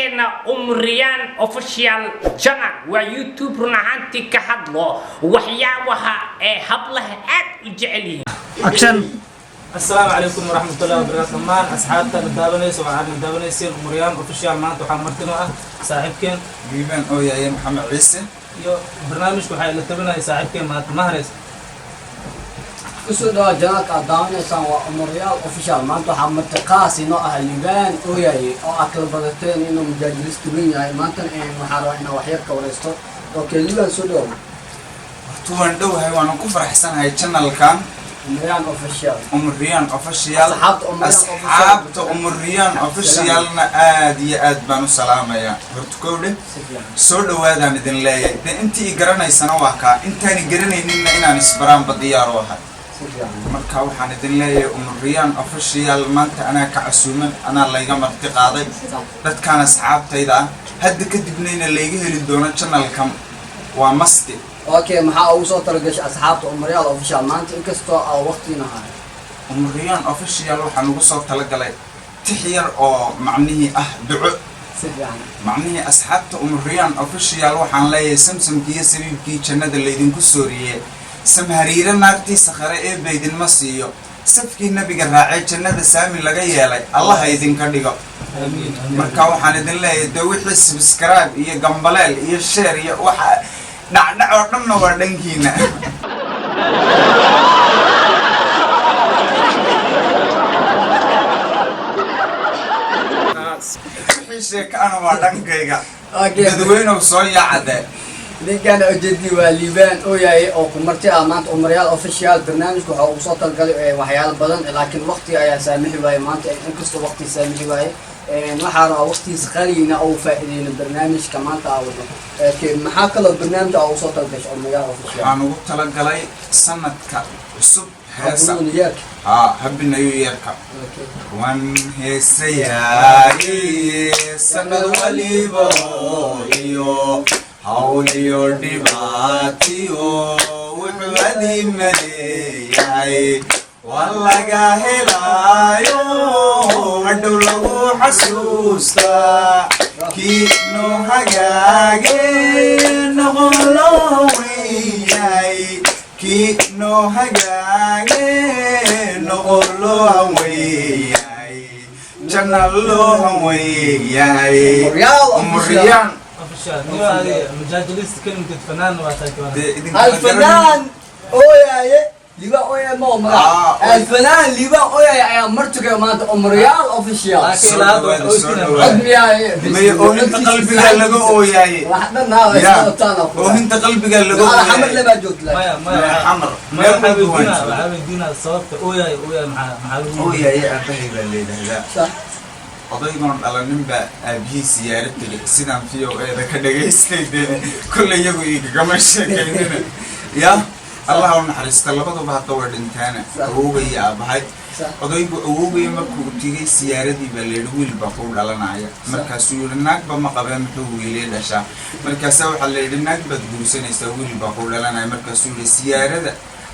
channelkeena Umriyan Official channel waa YouTube run ahaantii ka hadlo waxyaabaha ee hablaha aad u jecel yihiin action. السلام عليكم ورحمة الله وبركاته. مان أصحابنا متابعين وعن متابعين أمريان أوفيشال مان وحمرتنا صاحبكين جيبان أو يا محمد عيسى يو برنامج كحيل اللي تبنا صاحبكين مهرس كسر جاك أدانا سوا أمريان أوفيشال مان وحمرت قاسي نوع اللبان أو ياي أو أكل بدتين إنه مجالس تبين ياي مان تن محارة إنه وحير كورستو أوكي اللبان سودو توان دو هاي وانا كفر حسن هاي channel كان أمريان أوفيشال أمريان أوفيشال أصحاب أمريان أوفيشال آدي آد بانو سلامة يا برتكودي سود وهذا ندن لاي ده أنتي إجرنا يسنواكا أنتي إجرنا إننا إنا نسبران بديار واحد مركاو حنا ندن لاي أمريان أوفيشال ما أنت أنا كعسومن أنا اللي جمع ارتقاضي ده كان أصحاب تيدا هاد كدبنين اللي يجي للدونة channel كم ومستي اوكي maxaa ugu soo talagashay asxaabta Umriyan Official maanta inkastoo aan waqtiina hayn Umriyan Official waxaan ugu soo talagalay tixyar oo macnihi ah duco sidaan macnihi asxaabta Umriyan Official waxaan leeyahay samsamkiisa sabiibkii jannada leedinku sooriyay samhariira naagtii sakhare ee beedin ma siiyo safkii nabiga raacay jannada saami laga yeelay Allah idinka dhigo amiin marka waxaan idin leeyahay wixii subscribe iyo gambaleel iyo share iyo waxa dhacdhac dhanna waa dhankiina sheekana waa dhankayga dadweynow soo yaacade ninkan ujeedii waa liibaan oo yahay oo ku marti maanta Umriyan Official barnaamijku waxa uu soo talgalay waxyaalo badan laakiin waqti ayaa saamixi waayay maanta inkastoo waqti saamixi waayay waxaan waqti qaliina oo faa'iideeyay barnaamijka maanta awdo maxaa kale barnaamij oo soo talgashay Umriyan Official aan ugu talagalay sanadka cusub heesa happy new year ka wan heesayay sanad waliba iyo hawliyo dhibaatiyo wuxuu adiimadeeyay wallaga helaayo hadhow lagu xasuustaa kii noo hagaage noqon loo weeyay kii noo hagaage noqon loo weeyay janna loo weeyay Umriyan مجاجلست كلمة الفنان واتاكوان الفنان اويا ليبا اويا ما عمره الفنان ليبا اويا يا مرتك ما Umriyan Official وانت قلبك لغو اوياي وحدنا هذا وانت قلبك لغو اوياي حمر لما جوت له ما حمر ما حابين الصوت اوياي مع اوياي ابهي بالليل صح odaygan dhalaninba aabihii siyaarad tagay sidaan fiyo eeda ka dhageystay kullu iyagu igama sheekeynina ya Allah uu naxariisto labaduba hadda way dhintaan awowgay aabahay odaygu awowgay markuu tigay siyaaradii baa leeyahay wiilba ku dhalanaya markaasuu yiri naagba ma qabeen muxuu wiilay dhashaa markaas waxa leeyahay naag bad guursanaysa wiilba ku dhalanaya markaasuu yiri siyaarada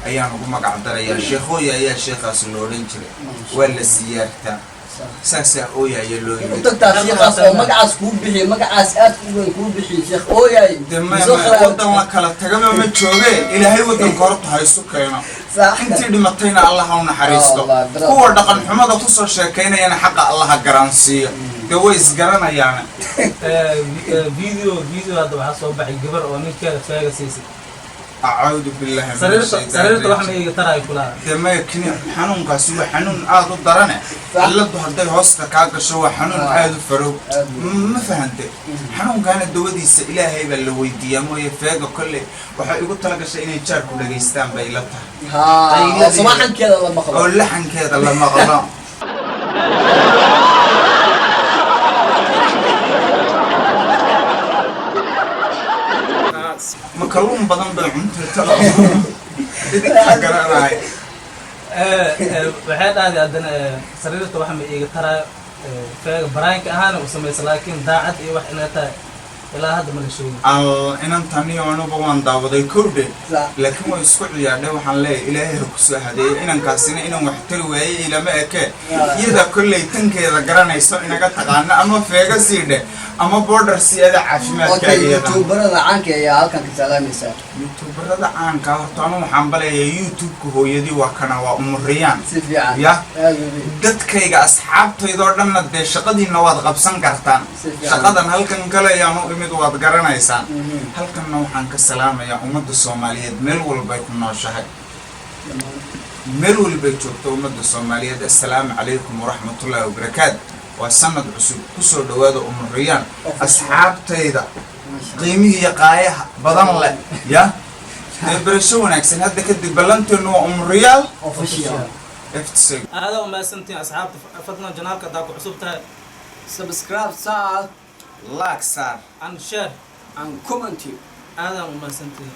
ayaan ugu magac darayaa sheekhoya ayaa sheekhaas loo dhan jiray waa la siyaartaa ساسا أويا يلوي. أنت تعرف أو مقعد كوبي مقعد أب كوبي شيخ أويا. دم ودن وكلا تجمع من شوبه إلى هاي ودن كرت هاي سكينة. أنت اللي مطينا الله ونحرسته. هو دقن حمد تصل شكينا يعني حق الله جرانسية. جويز جرانا يعني. فيديو هذا وحصل بعد جبر ونكر فاجأ سيسي. أعوذ بالله من الشيطان. سريرت واحد يقطع يقولها. دم يكني حنون قاسي حنون عاد الدرنة. على هذا هوست كاك شو حنون عاد فروق. ما فهمت. حنون كانت دودي سئلة هي بالويدية ما يفاجأ كله ويقول تلاقي شيء يتشارك ولا يستان بيلتها. ها. صباحا كذا لما خلاص. أو لحن كذا لما غلام. مكرون بدن بالعنت ترى إذا حقنا هاي waxay dhaadana sariirta waxa ma iga taraa براينك أنا وسميت لكن داعت إيه واحد نتا إلى هذا من الشيء. إن أنت تاني أنا بوان داودي كورد. لكن ما يسكت يعني وحن لا إلهي كسر هذه إن كاسين إن محترم وإيه إلى ما أكيد. إذا كل يتنك إذا قرنا يسوي إنك تقعنا أما فيك سيد ama border si ada caafimaadkaaga okay iyada youtuberada caanka ayaa halkan ka salaamaysaa youtuberada caanka horta anu waxaan baleeyaa youtube-ka hooyadii waa kana waa umuriyaan si fiican ya aad u weyn dadkayga asxaabtaydoo dhanna dee shaqadiina waad qabsan kartaan Si fiican. shaqadan halkan kale ayaan u imid waad garanaysaan halkanna waxaan ka salaamayaa ummadda soomaaliyeed meel walbay ku nooshahay meel walbay joogto ummadda soomaaliyeed assalaamu calaykum waraxmatullaahi wabarakaatu waa sanad cusub kusoo dhawaada umuriyaan asxaabtayda qiimihii iyo qaayaha badan leh ya dee barasho wanaagsan hadda kadib ballanteenu waa umuriyaal official eftseg aada umahadsantiin asxaabta fadlan janaalka haddaa ku cusub tahay subscribe saal laag saar and share and comment aadaan umahadsantiin